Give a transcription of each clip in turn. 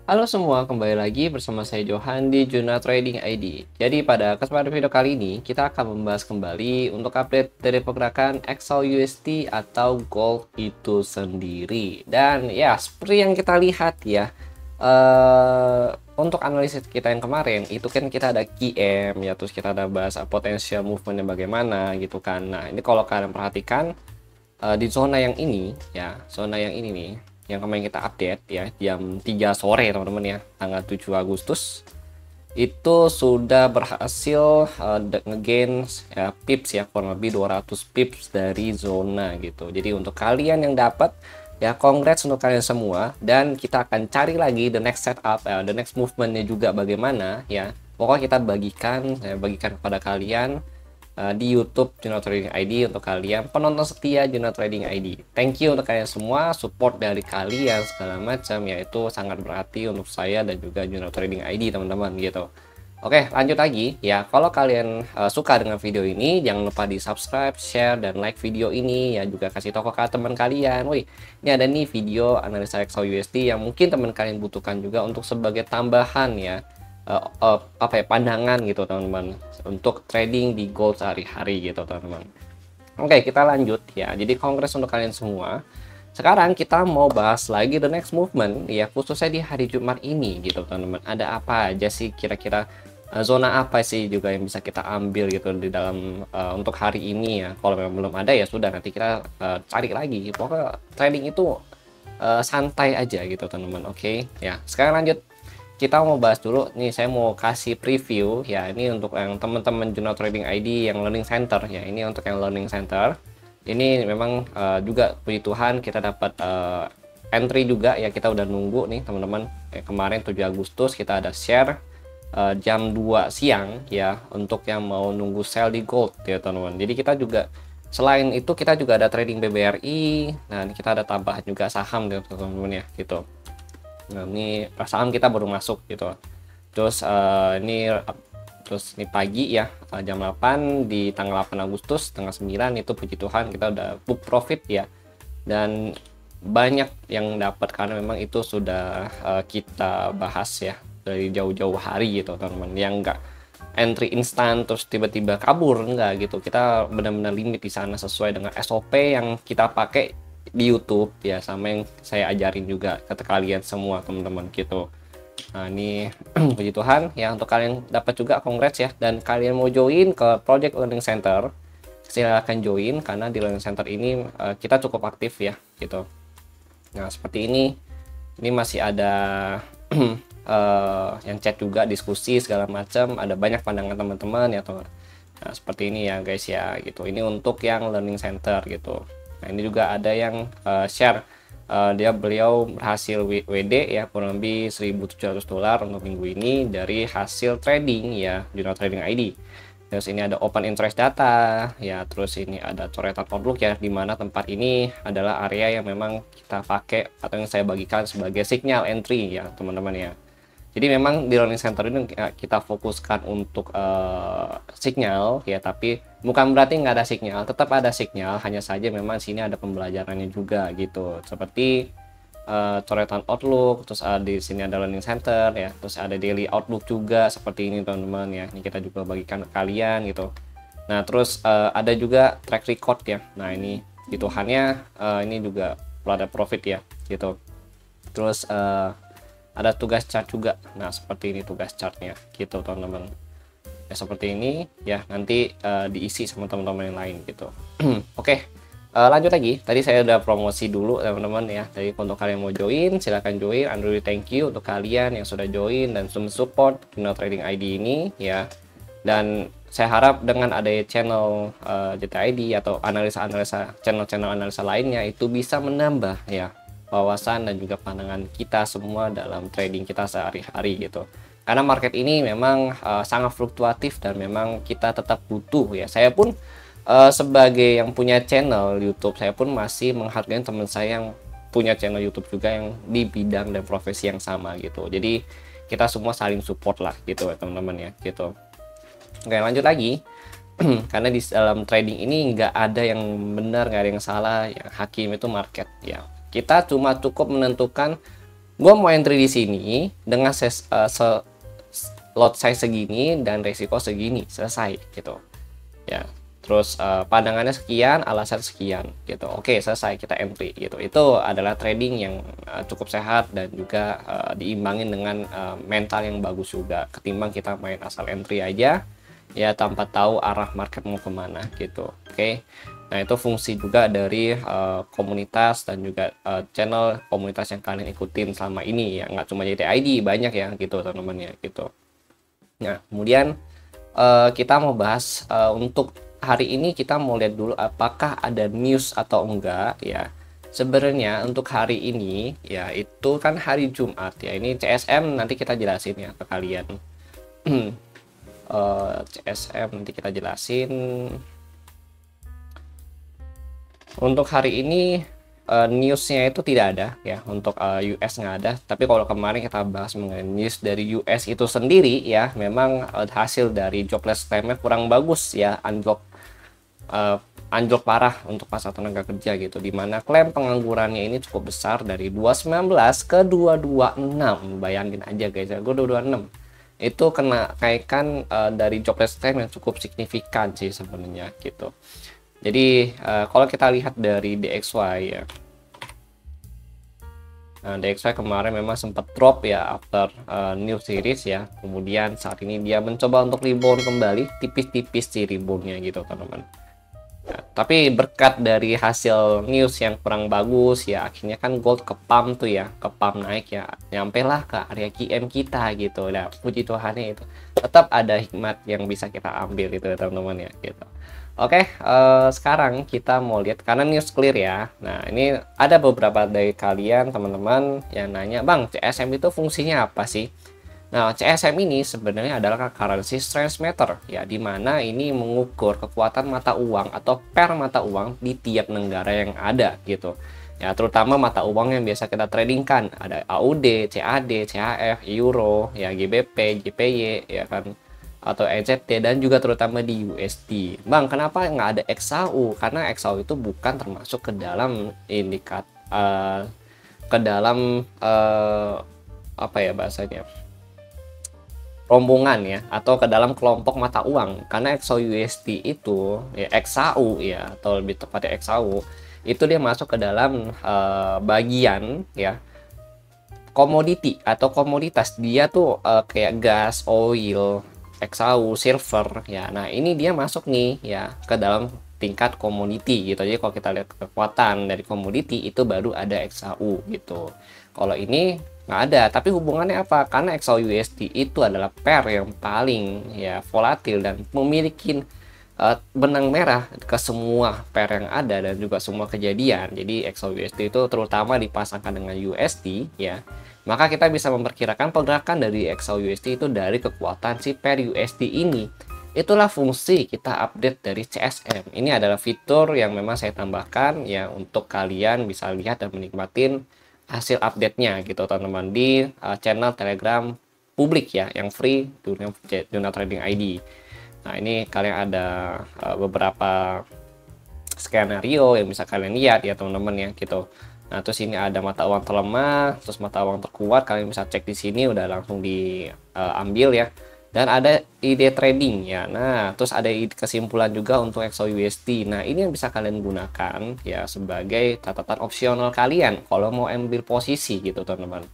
Halo semua, kembali lagi bersama saya Johan di Juna Trading ID. Jadi pada kesempatan video kali ini kita akan membahas kembali untuk update dari pergerakan XAUUSD atau gold itu sendiri. Dan ya seperti yang kita lihat ya, untuk analisis kita yang kemarin itu kan kita ada QM ya, terus kita ada bahas potensial movementnya bagaimana gitu kan. Nah ini kalau kalian perhatikan di zona yang ini ya, zona yang ini nih yang kemarin kita update ya jam 3 sore teman-teman ya, tanggal 7 Agustus itu sudah berhasil ngegain ya, pips ya, kurang lebih 200 pips dari zona gitu. Jadi untuk kalian yang dapat ya, congrats untuk kalian semua, dan kita akan cari lagi the next setup the next movementnya juga bagaimana ya. Pokoknya kita bagikan kepada kalian di YouTube Juno Trading ID untuk kalian penonton setia Juno Trading ID. Thank you untuk kalian semua, support dari kalian segala macam yaitu sangat berarti untuk saya dan juga Juno Trading ID teman-teman gitu. Oke, lanjut lagi ya. Kalau kalian suka dengan video ini, jangan lupa di subscribe, share, dan like video ini ya. Juga kasih tahu ke teman kalian, wih, ini ada nih video analisa XAUUSD yang mungkin teman kalian butuhkan juga untuk sebagai tambahan ya, apa ya, pandangan gitu teman-teman untuk trading di gold sehari-hari gitu teman-teman. Oke, kita lanjut ya. Jadi kongres untuk kalian semua. Sekarang kita mau bahas lagi the next movement ya, khususnya di hari Jumat ini gitu teman-teman. Ada apa aja sih kira-kira, zona apa sih juga yang bisa kita ambil gitu di dalam untuk hari ini ya. Kalau memang belum ada ya sudah, nanti kita cari lagi. Pokoknya trading itu santai aja gitu teman-teman. Oke ya, sekarang lanjut. Kita mau bahas dulu nih, saya mau kasih preview ya, ini untuk yang teman-teman Juno Trading ID yang learning center ya. Ini untuk yang learning center ini memang juga puji Tuhan kita dapat entry juga ya. Kita udah nunggu nih teman-teman, kemarin 7 Agustus kita ada share jam 2 siang ya, untuk yang mau nunggu sell di gold ya teman-teman. Jadi kita juga selain itu kita juga ada trading BBRI, nah kita ada tambahan juga saham gitu teman-teman ya gitu. Nah ini saham kita baru masuk gitu. Terus ini pagi ya, jam 8 di tanggal 8 Agustus tanggal 9 itu puji Tuhan kita udah book profit ya. Dan banyak yang dapat karena memang itu sudah kita bahas ya dari jauh-jauh hari gitu teman-teman. Yang enggak entry instan terus tiba-tiba kabur, enggak gitu. Kita benar-benar limit di sana sesuai dengan SOP yang kita pakai di YouTube ya, sama yang saya ajarin juga ke kalian semua teman-teman gitu. Nah ini puji Tuhan ya, untuk kalian dapat juga congrats ya. Dan kalian mau join ke Project Learning Center, silahkan join karena di Learning Center ini kita cukup aktif ya gitu. Nah seperti ini masih ada yang chat juga, diskusi segala macam, ada banyak pandangan teman-teman ya tuh. Nah seperti ini ya guys ya gitu. Ini untuk yang Learning Center gitu. Nah ini juga ada yang share, beliau berhasil WD ya, kurang lebih $1.700 untuk minggu ini dari hasil trading ya Juno Trading ID. Terus ini ada open interest data ya, terus ini ada coretan outlook ya, dimana tempat ini adalah area yang memang kita pakai atau yang saya bagikan sebagai signal entry ya teman-teman ya. Jadi memang di learning center ini kita fokuskan untuk signal ya, tapi bukan berarti nggak ada signal, tetap ada signal, hanya saja memang sini ada pembelajarannya juga gitu. Seperti coretan outlook, terus di sini ada learning center ya, terus ada daily outlook juga seperti ini teman-teman ya. Ini kita juga bagikan ke kalian gitu. Nah terus ada juga track record ya. Nah ini hitungannya ini juga ada profit ya gitu. Terus ada tugas chart juga. Nah seperti ini tugas chartnya gitu teman-teman ya, seperti ini ya, nanti diisi sama teman-teman yang lain gitu. Oke, lanjut lagi. Tadi saya udah promosi dulu teman-teman ya. Jadi untuk kalian mau join silahkan join. Andrew thank you untuk kalian yang sudah join dan support Juno Trading ID ini ya. Dan saya harap dengan adanya channel JTID atau analisa-analisa, channel-channel analisa lainnya itu bisa menambah ya wawasan dan juga pandangan kita semua dalam trading kita sehari-hari gitu. Karena market ini memang sangat fluktuatif dan memang kita tetap butuh ya. Saya pun sebagai yang punya channel YouTube, saya pun masih menghargai teman saya yang punya channel YouTube juga yang di bidang dan profesi yang sama gitu. Jadi kita semua saling support lah gitu ya teman-teman ya gitu. Oke, lanjut lagi. Karena di dalam trading ini nggak ada yang benar, nggak ada yang salah, yang hakim itu market ya. Kita cuma cukup menentukan gue mau entry di sini dengan lot size segini dan resiko segini, selesai gitu ya. Terus pandangannya sekian, alasan sekian gitu. Oke, selesai, kita entry gitu. Itu adalah trading yang cukup sehat dan juga diimbangin dengan mental yang bagus juga, ketimbang kita main asal entry aja ya tanpa tahu arah market mau kemana gitu. Oke, nah itu fungsi juga dari komunitas dan juga channel komunitas yang kalian ikutin selama ini ya, nggak cuma jadi ID, banyak ya gitu teman-teman ya gitu. Nah kemudian kita mau bahas untuk hari ini, kita mau lihat dulu apakah ada news atau enggak ya. Sebenarnya untuk hari ini ya, itu kan hari Jumat ya, ini CSM nanti kita jelasin ya ke kalian. CSM nanti kita jelasin. Untuk hari ini newsnya itu tidak ada ya, untuk US nggak ada. Tapi kalau kemarin kita bahas mengenai news dari US itu sendiri ya, memang hasil dari jobless claim-nya kurang bagus ya, anjlok parah untuk pasar tenaga kerja gitu, dimana klaim penganggurannya ini cukup besar dari 219 ke 226. Bayangin aja guys ya, gue 226 itu kena kenaikan dari jobless claim yang cukup signifikan sih sebenarnya gitu. Jadi kalau kita lihat dari DXY ya, nah, DXY kemarin memang sempat drop ya after new series ya. Kemudian saat ini dia mencoba untuk rebound kembali, tipis-tipis sih reboundnya gitu teman-teman. Nah, tapi berkat dari hasil news yang kurang bagus ya, akhirnya kan gold ke pump tuh ya, ke pump naik ya, nyampe lah ke area QM kita gitu. Nah puji Tuhannya itu tetap ada hikmat yang bisa kita ambil itu teman-teman ya gitu. Oke, sekarang kita mau lihat karena news clear ya. Nah ini ada beberapa dari kalian teman-teman yang nanya, bang CSM itu fungsinya apa sih? Nah, CSM ini sebenarnya adalah currency strength meter ya, dimana ini mengukur kekuatan mata uang atau pair mata uang di tiap negara yang ada gitu. Ya, terutama mata uang yang biasa kita tradingkan, ada AUD, CAD, CHF, Euro, ya GBP, JPY, ya kan, atau NZD, dan juga terutama di USD. Bang, kenapa nggak ada XAU? Karena XAU itu bukan termasuk ke dalam ke dalam apa ya bahasanya, rombongan ya, atau ke dalam kelompok mata uang, karena XAU USD itu ya, XAU ya, atau lebih tepatnya XAU itu dia masuk ke dalam bagian ya komoditi atau komoditas. Dia tuh kayak gas, oil, XAU, silver ya. Nah ini dia masuk nih ya ke dalam tingkat komoditi gitu. Jadi kalau kita lihat kekuatan dari komoditi itu baru ada XAU gitu. Kalau ini nggak ada, tapi hubungannya apa? Karena XAU USD itu adalah pair yang paling ya volatil dan memiliki benang merah ke semua pair yang ada dan juga semua kejadian. Jadi XAU USD itu terutama dipasangkan dengan USD ya, maka kita bisa memperkirakan pergerakan dari XAU USD itu dari kekuatan si pair USD ini. Itulah fungsi kita update dari CSM. Ini adalah fitur yang memang saya tambahkan ya, untuk kalian bisa lihat dan menikmatin hasil update-nya gitu teman-teman di channel Telegram publik ya, yang free, Dunia Trading ID. Nah ini kalian ada beberapa skenario yang bisa kalian lihat ya teman-teman ya gitu. Nah terus ini ada mata uang terlemah, terus mata uang terkuat, kalian bisa cek di sini udah langsung diambil ya. Dan ada ide trading ya. Nah terus ada kesimpulan juga untuk XAU USD. Nah ini yang bisa kalian gunakan ya sebagai catatan opsional kalian kalau mau ambil posisi gitu teman-teman.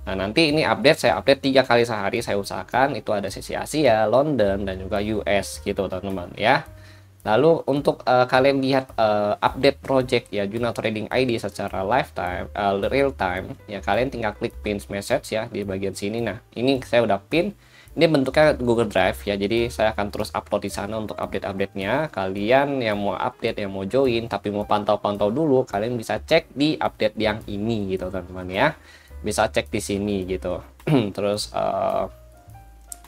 Nah nanti ini saya update 3 kali sehari, saya usahakan itu ada sesi Asia, London, dan juga US gitu teman-teman ya. Lalu untuk kalian lihat update project ya Juno Trading ID secara lifetime, real time ya, kalian tinggal klik pin message ya di bagian sini. Nah ini saya udah pin, ini bentuknya Google Drive ya, jadi saya akan terus upload di sana untuk update-update-nya. Kalian yang mau update, yang mau join tapi mau pantau-pantau dulu, kalian bisa cek di update yang ini gitu teman-teman ya, bisa cek di sini gitu. Terus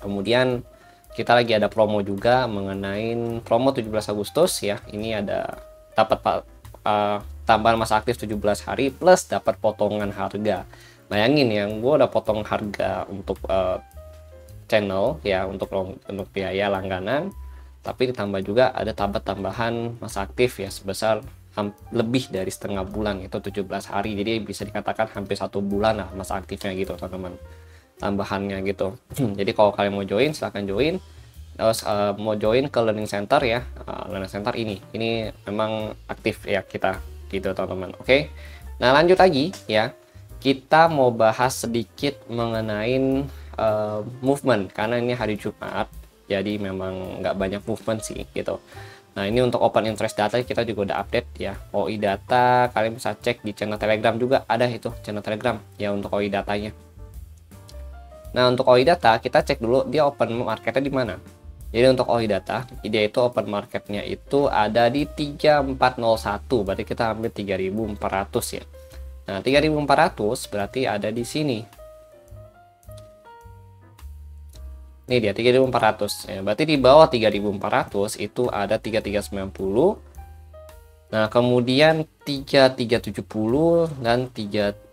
kemudian kita lagi ada promo juga mengenai promo 17 Agustus ya. Ini ada dapat tambahan masa aktif 17 hari plus dapat potongan harga. Bayangin ya, gue udah potong harga untuk channel ya, untuk biaya langganan, tapi ditambah juga ada tambahan masa aktif ya sebesar lebih dari setengah bulan, itu 17 hari. Jadi bisa dikatakan hampir 1 bulan lah masa aktifnya gitu teman-teman, tambahannya gitu. Jadi kalau kalian mau join silahkan join. Terus mau join ke learning center ya, learning center ini memang aktif ya kita gitu teman-teman. Oke, nah lanjut lagi ya, kita mau bahas sedikit mengenai movement karena ini hari Jumat, jadi memang nggak banyak movement sih gitu. Nah ini untuk open interest data kita juga udah update ya, OI data kalian bisa cek di channel Telegram juga ada itu channel Telegram ya untuk OI datanya. Nah untuk OI data kita cek dulu dia open marketnya di mana. Jadi untuk OI data dia itu open marketnya itu ada di 3401, berarti kita ambil 3400 ya. Nah 3400 berarti ada di sini. Ini dia 3400 ya, berarti di bawah 3400 itu ada 3390. Nah kemudian 3370 dan 3380.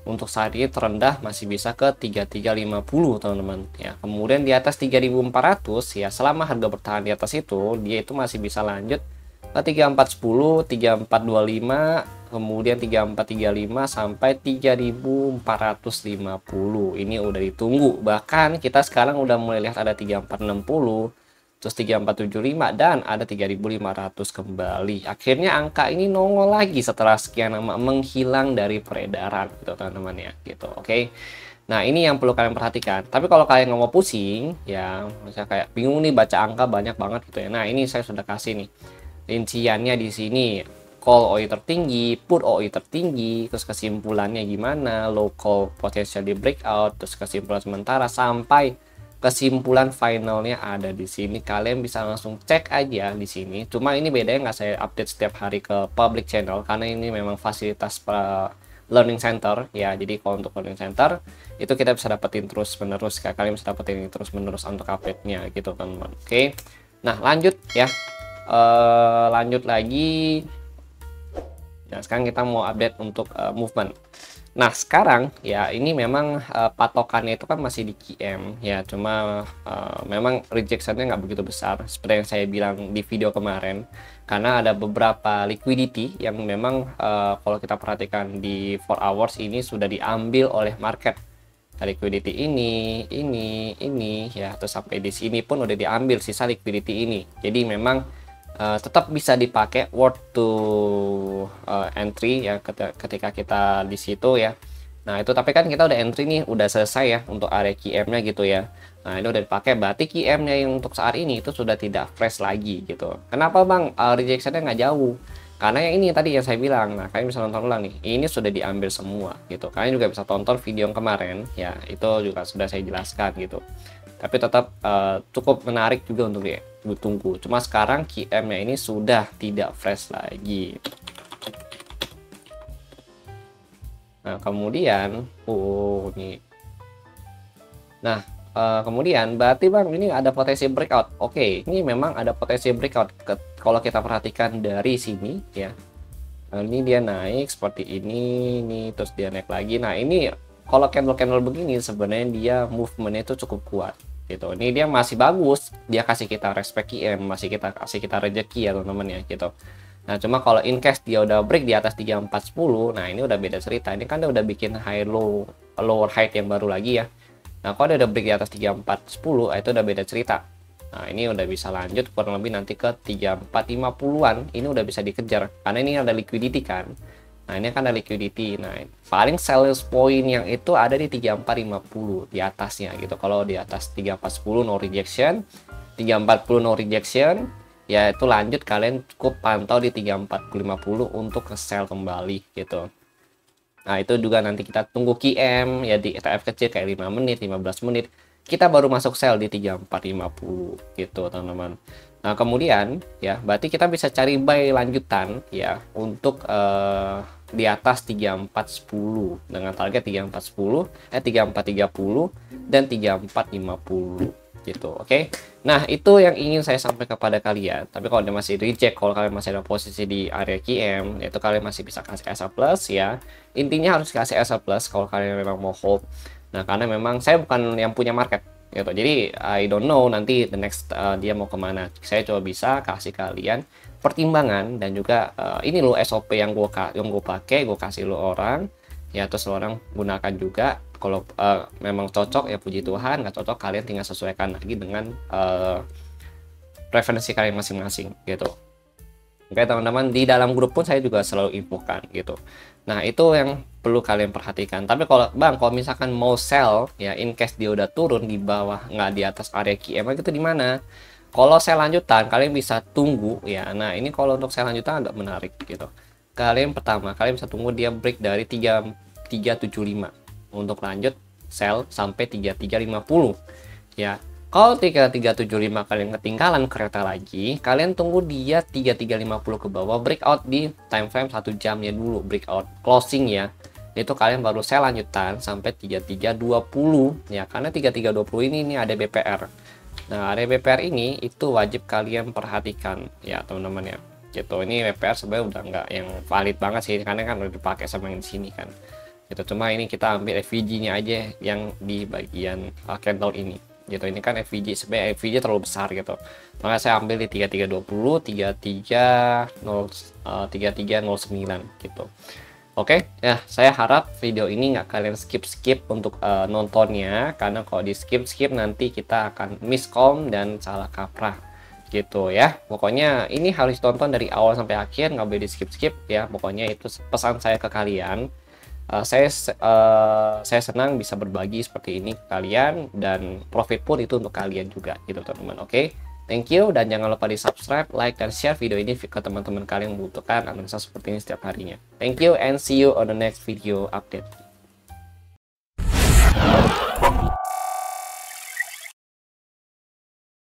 Untuk saat ini terendah masih bisa ke 3350 teman-teman ya. Kemudian di atas 3400 ya, selama harga bertahan di atas itu dia itu masih bisa lanjut ke 3410, 3425, kemudian 3435 sampai 3450. Ini udah ditunggu. Bahkan kita sekarang udah mulai lihat ada 3460, terus 3475 dan ada 3500 kembali. Akhirnya angka ini nongol lagi setelah sekian lama menghilang dari peredaran gitu teman-teman ya gitu. Oke. Nah, ini yang perlu kalian perhatikan. Tapi kalau kalian nggak mau pusing ya, misalnya kayak bingung nih baca angka banyak banget gitu ya. Nah, ini saya sudah kasih nih rinciannya di sini. Call OI tertinggi, put OI tertinggi, terus kesimpulannya gimana, low call potential di breakout, terus kesimpulan sementara sampai kesimpulan finalnya ada di sini. Kalian bisa langsung cek aja di sini. Cuma ini bedanya nggak saya update setiap hari ke public channel karena ini memang fasilitas learning center ya. Jadi kalau untuk learning center itu kita bisa dapetin terus menerus, kalian bisa dapetin terus menerus untuk update-nya gitu teman-teman. Oke. Nah lanjut ya. Lanjut lagi. Nah sekarang kita mau update untuk movement. Nah sekarang ya ini memang patokannya itu kan masih di QM ya, cuma memang rejectionnya nggak begitu besar seperti yang saya bilang di video kemarin, karena ada beberapa liquidity yang memang kalau kita perhatikan di 4 hours ini sudah diambil oleh market. Liquidity ini ya, terus sampai di sini pun udah diambil sisa liquidity ini. Jadi memang tetap bisa dipakai worth to entry ya ketika kita di situ ya. Nah itu tapi kan kita udah entry nih, udah selesai ya untuk area QM-nya gitu ya. Nah ini udah dipakai, berarti QM-nya yang untuk saat ini itu sudah tidak fresh lagi gitu. Kenapa bang rejection-nya nggak jauh? Karena yang ini tadi yang saya bilang. Nah kalian bisa nonton ulang nih, ini sudah diambil semua gitu. Kalian juga bisa tonton video yang kemarin ya, itu juga sudah saya jelaskan gitu. Tapi tetap cukup menarik juga untuk ditunggu. Cuma sekarang QM-nya ini sudah tidak fresh lagi. Nah kemudian ini. Nah kemudian berarti bang ini ada potensi breakout. Oke, ini memang ada potensi breakout kalau kita perhatikan dari sini ya. Nah, ini dia naik seperti ini, terus dia naik lagi. Nah ini kalau candle begini sebenarnya dia movementnya itu cukup kuat gitu. Ini dia masih bagus, dia kasih kita respect QM, masih kasih kita rejeki ya teman-teman ya gitu. Nah cuma kalau in case dia udah break di atas 3410, nah ini udah beda cerita. Ini kan dia udah bikin high low, lower height yang baru lagi ya. Nah kalau dia udah break di atas 3410, itu udah beda cerita. Nah ini udah bisa lanjut kurang lebih nanti ke 3450-an. Ini udah bisa dikejar karena ini ada liquidity kan. Nah ini kan ada liquidity. Nah paling sales point yang itu ada di 3450 di atasnya gitu. Kalau di atas 3410 no rejection, 3440 no rejection, ya itu lanjut kalian cukup pantau di 3450 untuk ke sell kembali gitu. Nah itu juga nanti kita tunggu QM ya di ETF kecil kayak 5 menit, 15 menit. Kita baru masuk sell di 3450 gitu teman-teman. Nah kemudian ya berarti kita bisa cari buy lanjutan ya untuk di atas 3410 dengan target 3410, 3430 dan 3450 gitu. Oke. Nah itu yang ingin saya sampaikan kepada kalian. Tapi kalau dia masih reject, kalau kalian masih ada posisi di area QM, itu kalian masih bisa kasih SA plus ya. Intinya harus kasih SA plus kalau kalian memang mau hold. Nah karena memang saya bukan yang punya market gitu. Jadi I don't know nanti the next dia mau kemana. Saya coba bisa kasih kalian pertimbangan dan juga ini lo SOP yang gue pakai, gue kasih lo orang ya, terus lo orang gunakan juga. Kalau memang cocok ya puji Tuhan, nggak cocok kalian tinggal sesuaikan lagi dengan preferensi kalian masing-masing gitu. Oke teman-teman, di dalam grup pun saya juga selalu infokan gitu. Nah itu yang perlu kalian perhatikan. Tapi kalau bang, kalau misalkan mau sell ya, in case dia udah turun di bawah, nggak di atas area QM itu di mana? Kalau sell lanjutan kalian bisa tunggu ya. Nah ini kalau untuk sell lanjutan agak menarik gitu. Kalian pertama kalian bisa tunggu dia break dari 375 untuk lanjut sell sampai 3350 ya. Kalau 3375 kalian ketinggalan kereta lagi, kalian tunggu dia 3350 ke bawah, breakout di time frame 1 jamnya dulu, breakout closing ya. Itu kalian baru sell lanjutan sampai 3320 ya, karena 3320 ini ada BPR. Nah, area BPR ini itu wajib kalian perhatikan ya, teman-teman ya. Gitu. Ini BPR sebenarnya udah nggak yang valid banget sih, karena kan udah dipakai sama yang di sini kan. Itu cuma ini kita ambil FVG-nya aja yang di bagian candle ini. Gitu, ini kan FVG, sebenarnya FVG terlalu besar gitu, maka saya ambil di 3320 3309 gitu. Oke ya, saya harap video ini nggak kalian skip untuk nontonnya, karena kalau di skip nanti kita akan miskom dan salah kaprah gitu ya. Pokoknya ini harus tonton dari awal sampai akhir, nggak boleh di skip ya. Pokoknya itu pesan saya ke kalian. Saya senang bisa berbagi seperti ini ke kalian, dan profit pun itu untuk kalian juga gitu teman-teman. Oke, thank you, dan jangan lupa di subscribe, like, dan share video ini ke teman-teman kalian yang membutuhkan analisa seperti ini setiap harinya. Thank you and see you on the next video update.